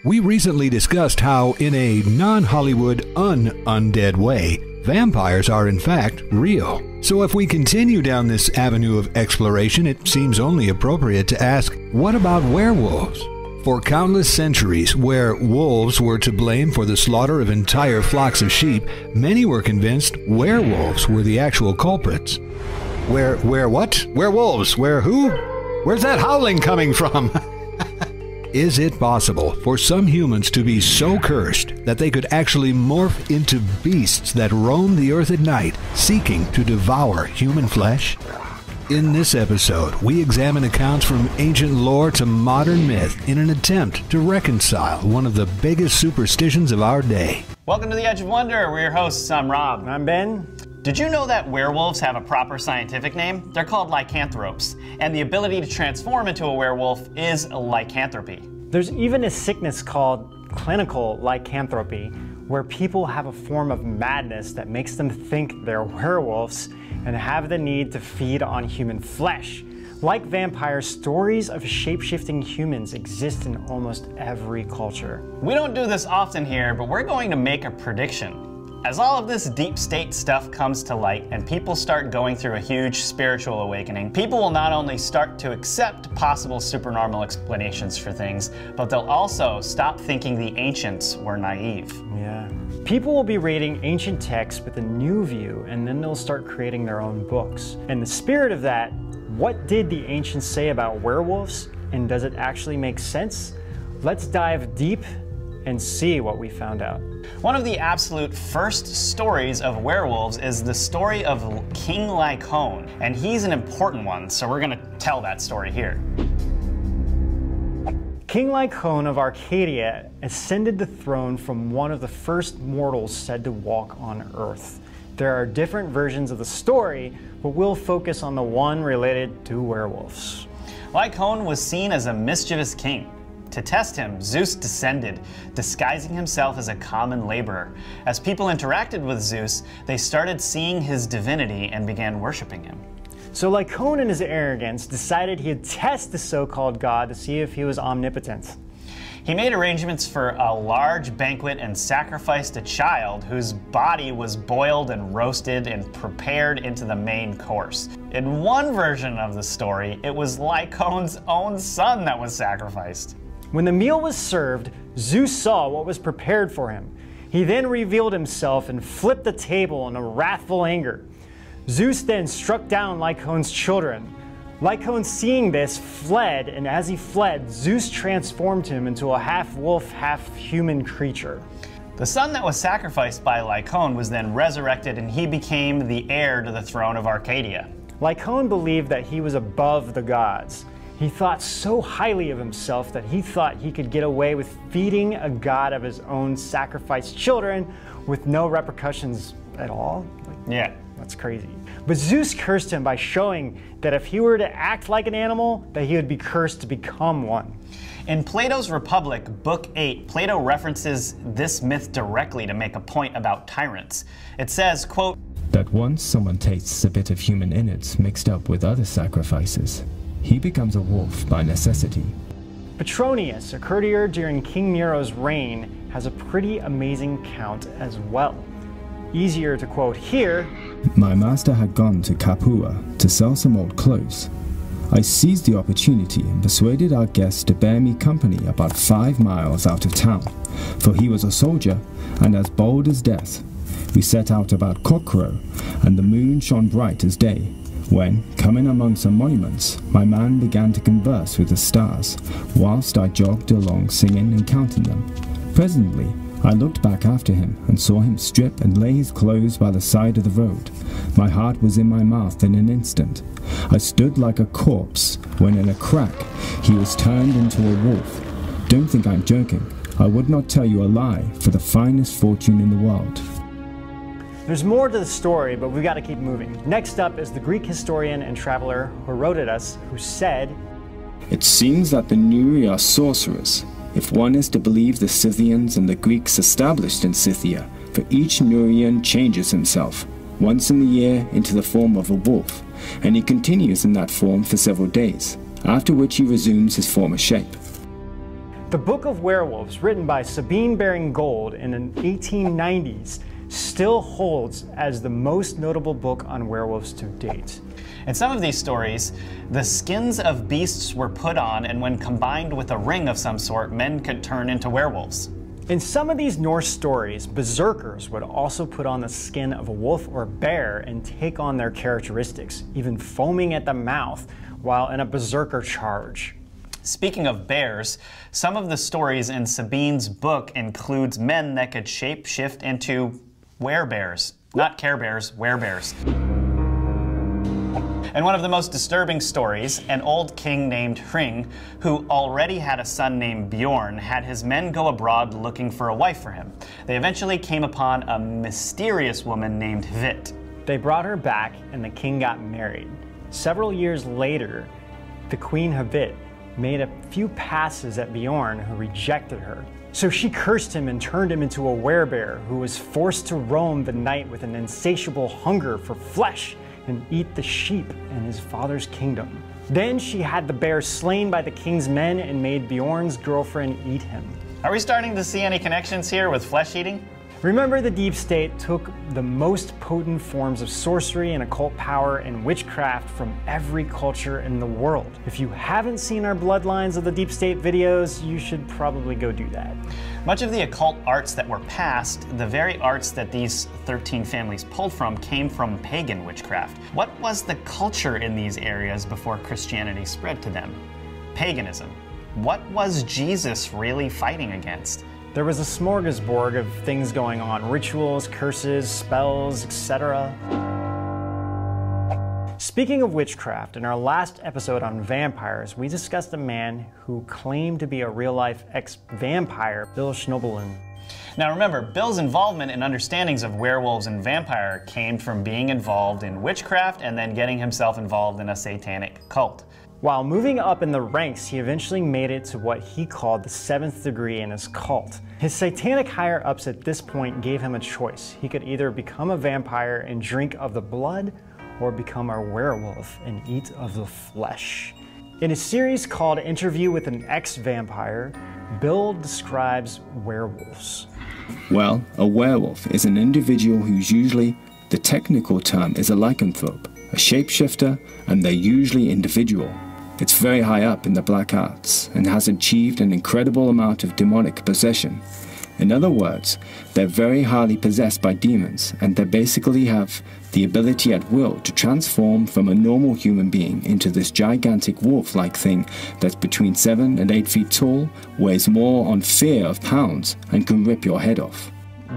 We recently discussed how, in a non-Hollywood undead way, vampires are in fact real. So if we continue down this avenue of exploration, it seems only appropriate to ask, what about werewolves? For countless centuries, where wolves were to blame for the slaughter of entire flocks of sheep, many were convinced werewolves were the actual culprits. Where what? Werewolves? Where who? Where's that howling coming from? Is it possible for some humans to be so cursed that they could actually morph into beasts that roam the earth at night, seeking to devour human flesh? In this episode, we examine accounts from ancient lore to modern myth in an attempt to reconcile one of the biggest superstitions of our day. Welcome to The Edge of Wonder. We're your hosts. I'm Rob. I'm Ben. Did you know that werewolves have a proper scientific name? They're called lycanthropes, and the ability to transform into a werewolf is lycanthropy. There's even a sickness called clinical lycanthropy, where people have a form of madness that makes them think they're werewolves and have the need to feed on human flesh. Like vampires, stories of shape-shifting humans exist in almost every culture. We don't do this often here, but we're going to make a prediction. As all of this deep state stuff comes to light and people start going through a huge spiritual awakening, people will not only start to accept possible supernormal explanations for things, but they'll also stop thinking the ancients were naive. Yeah. People will be reading ancient texts with a new view, and then they'll start creating their own books. In the spirit of that, what did the ancients say about werewolves, and does it actually make sense? Let's dive deep and see what we found out. One of the absolute first stories of werewolves is the story of King Lycaon, and he's an important one, so we're gonna tell that story here. King Lycaon of Arcadia ascended the throne from one of the first mortals said to walk on Earth. There are different versions of the story, but we'll focus on the one related to werewolves. Lycaon was seen as a mischievous king. To test him, Zeus descended, disguising himself as a common laborer. As people interacted with Zeus, they started seeing his divinity and began worshiping him. So Lycaon, in his arrogance, decided he'd test the so-called god to see if he was omnipotent. He made arrangements for a large banquet and sacrificed a child whose body was boiled and roasted and prepared into the main course. In one version of the story, it was Lycaon's own son that was sacrificed. When the meal was served, Zeus saw what was prepared for him. He then revealed himself and flipped the table in a wrathful anger. Zeus then struck down Lycaon's children. Lycaon, seeing this, fled, and as he fled, Zeus transformed him into a half-wolf, half-human creature. The son that was sacrificed by Lycaon was then resurrected, and he became the heir to the throne of Arcadia. Lycaon believed that he was above the gods. He thought so highly of himself that he thought he could get away with feeding a god of his own sacrificed children with no repercussions at all. Yeah. That's crazy. But Zeus cursed him by showing that if he were to act like an animal, that he would be cursed to become one. In Plato's Republic, Book 8, Plato references this myth directly to make a point about tyrants. It says, quote, that once someone tastes a bit of human innards mixed up with other sacrifices, he becomes a wolf by necessity. Petronius, a courtier during King Nero's reign, has a pretty amazing count as well. Easier to quote here. My master had gone to Capua to sell some old clothes. I seized the opportunity and persuaded our guest to bear me company about 5 miles out of town, for he was a soldier and as bold as death. We set out about cockcrow, and the moon shone bright as day, when, coming among some monuments, my man began to converse with the stars, whilst I jogged along singing and counting them. Presently, I looked back after him and saw him strip and lay his clothes by the side of the road. My heart was in my mouth in an instant. I stood like a corpse, when in a crack he was turned into a wolf. Don't think I'm joking. I would not tell you a lie for the finest fortune in the world. There's more to the story, but we've got to keep moving. Next up is the Greek historian and traveler who wrote at us, who said, it seems that the Nuri are sorcerers, if one is to believe the Scythians and the Greeks established in Scythia, for each Nurian changes himself, once in the year, into the form of a wolf, and he continues in that form for several days, after which he resumes his former shape. The Book of Werewolves, written by Sabine Baring-Gould in the 1890s, still holds as the most notable book on werewolves to date. In some of these stories, the skins of beasts were put on, and when combined with a ring of some sort, men could turn into werewolves. In some of these Norse stories, berserkers would also put on the skin of a wolf or bear and take on their characteristics, even foaming at the mouth while in a berserker charge. Speaking of bears, some of the stories in Sabine's book includes men that could shape-shift into werebears. Not Care Bears, werebears. In one of the most disturbing stories, an old king named Hring, who already had a son named Bjorn, had his men go abroad looking for a wife for him. They eventually came upon a mysterious woman named Hvit. They brought her back and the king got married. Several years later, the queen Hvit made a few passes at Bjorn, who rejected her. So she cursed him and turned him into a werebear who was forced to roam the night with an insatiable hunger for flesh and eat the sheep in his father's kingdom. Then she had the bear slain by the king's men and made Bjorn's girlfriend eat him. Are we starting to see any connections here with flesh eating? Remember, the deep state took the most potent forms of sorcery and occult power and witchcraft from every culture in the world. If you haven't seen our Bloodlines of the Deep State videos, you should probably go do that. Much of the occult arts that were passed, the very arts that these 13 families pulled from, came from pagan witchcraft. What was the culture in these areas before Christianity spread to them? Paganism. What was Jesus really fighting against? There was a smorgasbord of things going on: rituals, curses, spells, etc. Speaking of witchcraft, in our last episode on vampires, we discussed a man who claimed to be a real-life ex-vampire, Bill Schnoebelen. Now remember, Bill's involvement and understandings of werewolves and vampire came from being involved in witchcraft and then getting himself involved in a satanic cult. While moving up in the ranks, he eventually made it to what he called the 7th degree in his cult. His satanic higher-ups at this point gave him a choice. He could either become a vampire and drink of the blood, or become a werewolf and eat of the flesh. In a series called Interview with an Ex-Vampire, Bill describes werewolves. Well, a werewolf is an individual who's usually, the technical term is a lycanthrope, a shapeshifter, and they're usually individual. It's very high up in the black arts and has achieved an incredible amount of demonic possession. In other words, they're very highly possessed by demons, and they basically have the ability at will to transform from a normal human being into this gigantic wolf-like thing that's between 7 and 8 feet tall, weighs more on fear of pounds, and can rip your head off.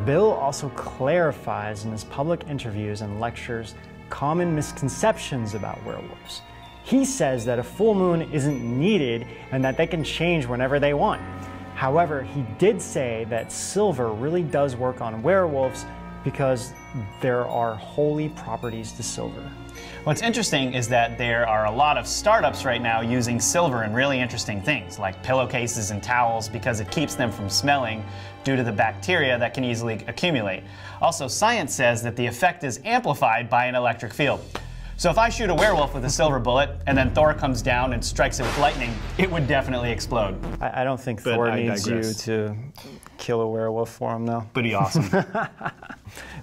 Bill also clarifies in his public interviews and lectures common misconceptions about werewolves. He says that a full moon isn't needed and that they can change whenever they want. However, he did say that silver really does work on werewolves because there are holy properties to silver. What's interesting is that there are a lot of startups right now using silver in really interesting things, like pillowcases and towels, because it keeps them from smelling due to the bacteria that can easily accumulate. Also, science says that the effect is amplified by an electric field. So if I shoot a werewolf with a silver bullet and then Thor comes down and strikes it with lightning, it would definitely explode. I don't think Thor needs you to kill a werewolf for him, though. Pretty awesome.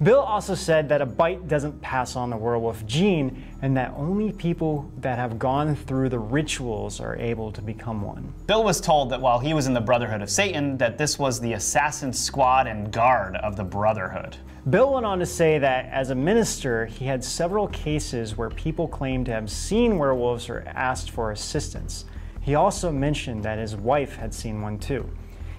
Bill also said that a bite doesn't pass on the werewolf gene, and that only people that have gone through the rituals are able to become one. Bill was told that while he was in the Brotherhood of Satan, that this was the assassin squad and guard of the Brotherhood. Bill went on to say that as a minister, he had several cases where people claimed to have seen werewolves or asked for assistance. He also mentioned that his wife had seen one too.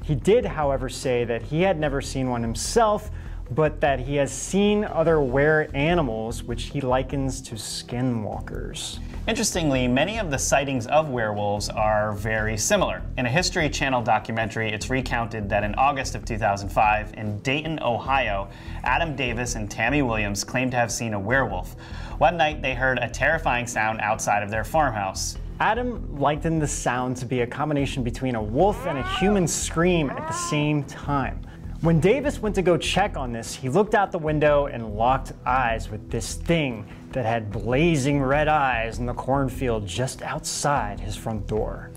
He did, however, say that he had never seen one himself, but that he has seen other were-animals, which he likens to skinwalkers. Interestingly, many of the sightings of werewolves are very similar. In a History Channel documentary, it's recounted that in August of 2005, in Dayton, Ohio, Adam Davis and Tammy Williams claimed to have seen a werewolf. One night, they heard a terrifying sound outside of their farmhouse. Adam likened the sound to be a combination between a wolf and a human scream at the same time. When Davis went to go check on this, he looked out the window and locked eyes with this thing that had blazing red eyes in the cornfield just outside his front door.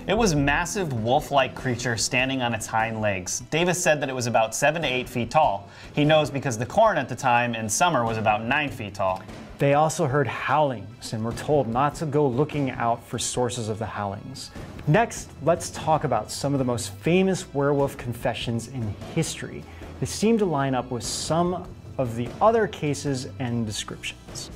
It was a massive wolf-like creature standing on its hind legs. Davis said that it was about 7 to 8 feet tall. He knows because the corn at the time in summer was about 9 feet tall. They also heard howlings and were told not to go looking out for sources of the howlings. Next, let's talk about some of the most famous werewolf confessions in history. They seem to line up with some of the other cases and descriptions.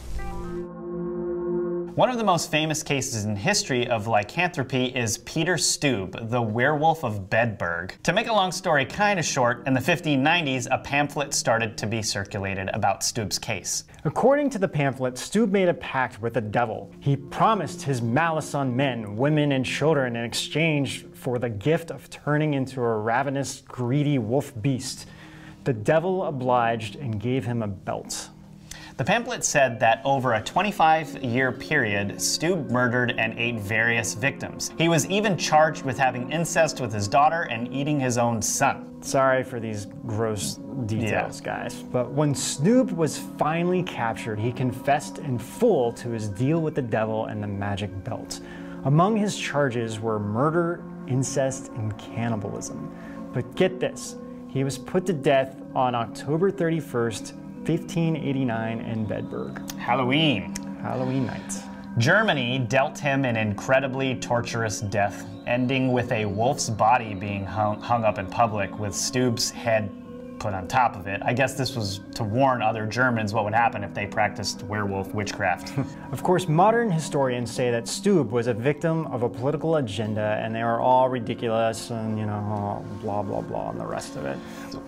One of the most famous cases in history of lycanthropy is Peter Stube, the Werewolf of Bedburg. To make a long story kind of short, in the 1590s, a pamphlet started to be circulated about Stube's case. According to the pamphlet, Stube made a pact with the devil. He promised his malice on men, women, and children in exchange for the gift of turning into a ravenous, greedy wolf beast. The devil obliged and gave him a belt. The pamphlet said that over a 25-year period, Stube murdered and ate various victims. He was even charged with having incest with his daughter and eating his own son. Sorry for these gross details, guys. But when Stube was finally captured, he confessed in full to his deal with the devil and the magic belt. Among his charges were murder, incest, and cannibalism. But get this, he was put to death on October 31st, 1589 in Bedburg. Halloween night. Germany dealt him an incredibly torturous death, ending with a wolf's body being hung up in public with Stube's head put on top of it. I guess this was to warn other Germans what would happen if they practiced werewolf witchcraft. Of course, modern historians say that Stube was a victim of a political agenda and they are all ridiculous and, you know, blah, blah, blah, and the rest of it.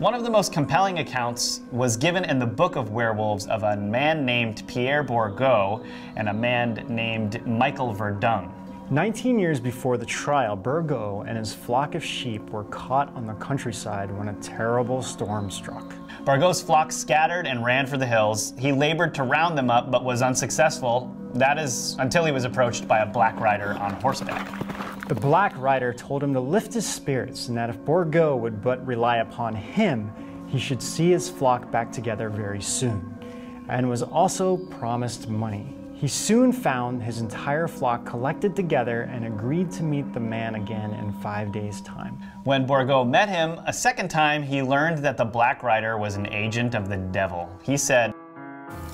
One of the most compelling accounts was given in the Book of Werewolves of a man named Pierre Bourgault and a man named Michael Verdun. 19 years before the trial, Bourgault and his flock of sheep were caught on the countryside when a terrible storm struck. Bourgault's flock scattered and ran for the hills. He labored to round them up but was unsuccessful. That is, until he was approached by a black rider on horseback. The black rider told him to lift his spirits and that if Bourgault would but rely upon him, he should see his flock back together very soon, and was also promised money. He soon found his entire flock collected together and agreed to meet the man again in 5 days' time. When Bourgault met him a second time, he learned that the Black Rider was an agent of the devil. He said,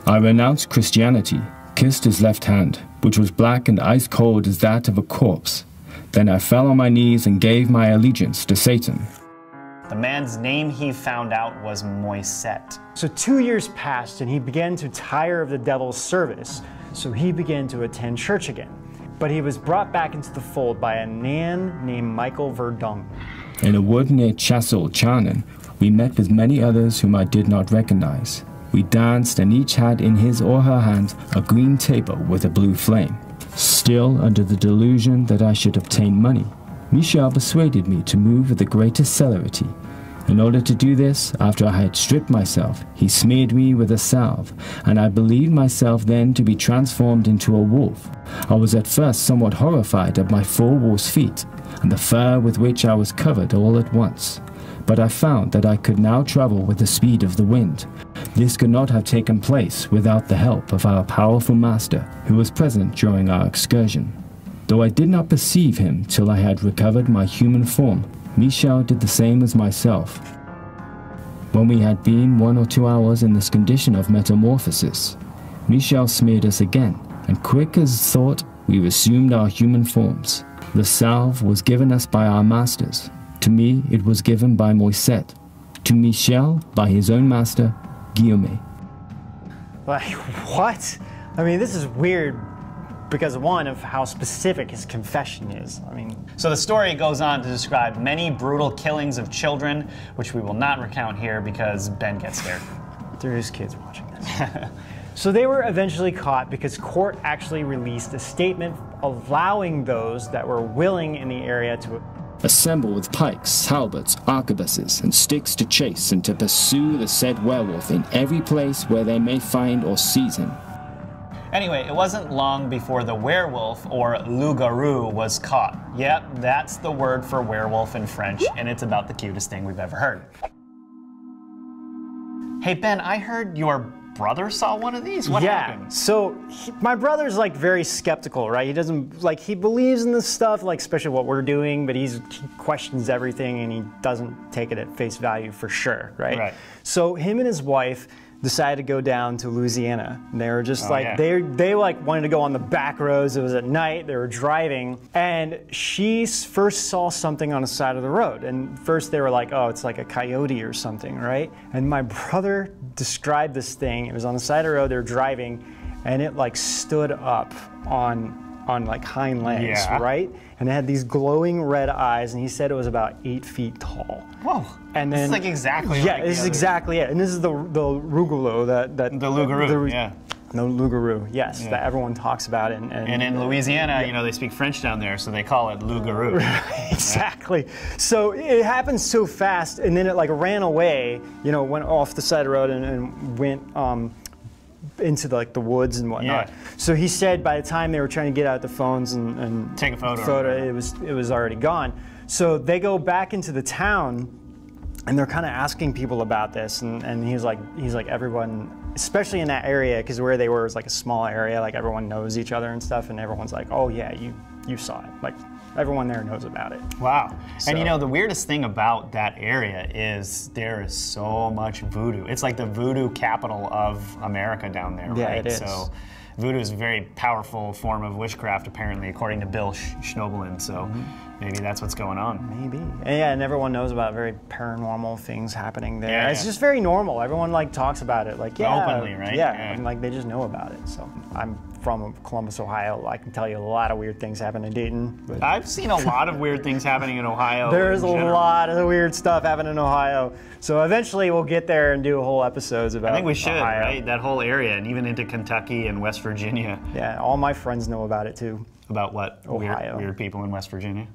I renounced Christianity, kissed his left hand, which was black and ice cold as that of a corpse. Then I fell on my knees and gave my allegiance to Satan. The man's name he found out was Moisette. So 2 years passed and he began to tire of the devil's service. So he began to attend church again. But he was brought back into the fold by a man named Michael Verdun. In a wood near Chassel-Charnin, we met with many others whom I did not recognize. We danced and each had in his or her hand a green taper with a blue flame. Still under the delusion that I should obtain money, Michel persuaded me to move with the greatest celerity. In order to do this, after I had stripped myself, he smeared me with a salve, and I believed myself then to be transformed into a wolf. I was at first somewhat horrified at my 4 wolf's feet, and the fur with which I was covered all at once. But I found that I could now travel with the speed of the wind. This could not have taken place without the help of our powerful master, who was present during our excursion. Though I did not perceive him till I had recovered my human form, Michel did the same as myself. When we had been 1 or 2 hours in this condition of metamorphosis, Michel smeared us again, and quick as thought, we resumed our human forms. The salve was given us by our masters. To me, it was given by Moisette. To Michel, by his own master, Guillaume. Like, what? I mean, this is weird because, one, of how specific his confession is. I mean, so the story goes on to describe many brutal killings of children, which we will not recount here because Ben gets scared. There is kids watching this. So they were eventually caught because court actually released a statement allowing those that were willing in the area to assemble with pikes, halberds, arquebuses, and sticks to chase and to pursue the said werewolf in every place where they may find or seize him. Anyway, it wasn't long before the werewolf, or loup-garou, was caught. Yep, that's the word for werewolf in French, and it's about the cutest thing we've ever heard. Hey Ben, I heard your brother saw one of these? What happened? So my brother's like very skeptical, right? He doesn't like, he believes in this stuff, like especially what we're doing, but he questions everything and he doesn't take it at face value for sure, right? So him and his wife decided to go down to Louisiana. And they were just they like wanted to go on the back roads. It was at night, they were driving, and she first saw something on the side of the road. And first they were like, oh, it's like a coyote or something, right? And my brother described this thing. It was on the side of the road, they were driving, and it like stood up on like hind legs, right? And it had these glowing red eyes, and he said it was about 8 feet tall. Whoa. And then, this is like exactly this is exactly it. And this is the Rugolo, the Lougarou, No, Lougarou, yes, that everyone talks about. And in Louisiana, you know, they speak French down there, so they call it Lougarou. Exactly. So it happened so fast, and then it like ran away, you know, went off the side of the road and went into like the woods and whatnot. So he said by the time they were trying to get out the phones and take a photo, it was already gone. So they go back into the town, and they're kind of asking people about this, and he's like everyone, especially in that area, because where they were was like a small area, like everyone knows each other and stuff, and everyone's like, oh yeah, you saw it, like everyone there knows about it. Wow. So, and you know, the weirdest thing about that area is there is so much voodoo. It's like the voodoo capital of America down there, right? It is. So voodoo is a very powerful form of witchcraft, apparently, according to Bill Schnoebelen. So maybe that's what's going on. Maybe. And yeah, and everyone knows about very paranormal things happening there. Yeah, it's just very normal. Everyone like talks about it, like openly, right? Yeah, and like they just know about it. So I'm from Columbus, Ohio. I can tell you a lot of weird things happen in Dayton. But I've seen a lot of weird things happening in Ohio. There's a lot of weird stuff happening in Ohio. So eventually we'll get there and do a whole episodes about Ohio. I think we should, right? That whole area, and even into Kentucky and West Virginia. Yeah, all my friends know about it too. About what? Ohio. Weird people in West Virginia.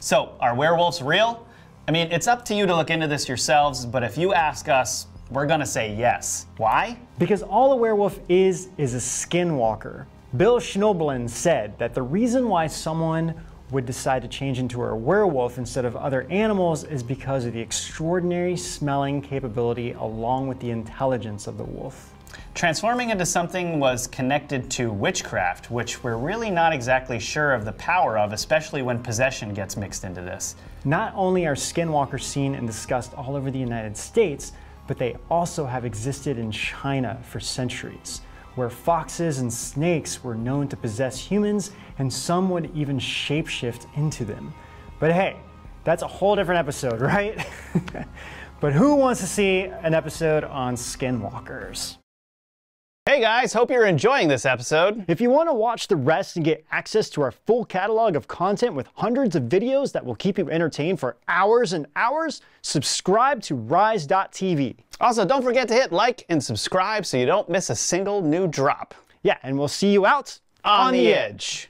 So, are werewolves real? I mean, it's up to you to look into this yourselves, but if you ask us, we're gonna say yes. Why? Because all a werewolf is a skinwalker. Bill Schnoebelen said that the reason why someone would decide to change into a werewolf instead of other animals is because of the extraordinary smelling capability along with the intelligence of the wolf. Transforming into something was connected to witchcraft, which we're really not exactly sure of the power of, especially when possession gets mixed into this. Not only are skinwalkers seen and discussed all over the United States, but they also have existed in China for centuries, where foxes and snakes were known to possess humans, and some would even shapeshift into them. But hey, that's a whole different episode, right? But who wants to see an episode on skinwalkers? Hey guys, hope you're enjoying this episode. If you want to watch the rest and get access to our full catalog of content with hundreds of videos that will keep you entertained for hours and hours, subscribe to rise.tv. Also, don't forget to hit like and subscribe so you don't miss a single new drop. Yeah, and we'll see you out on the edge.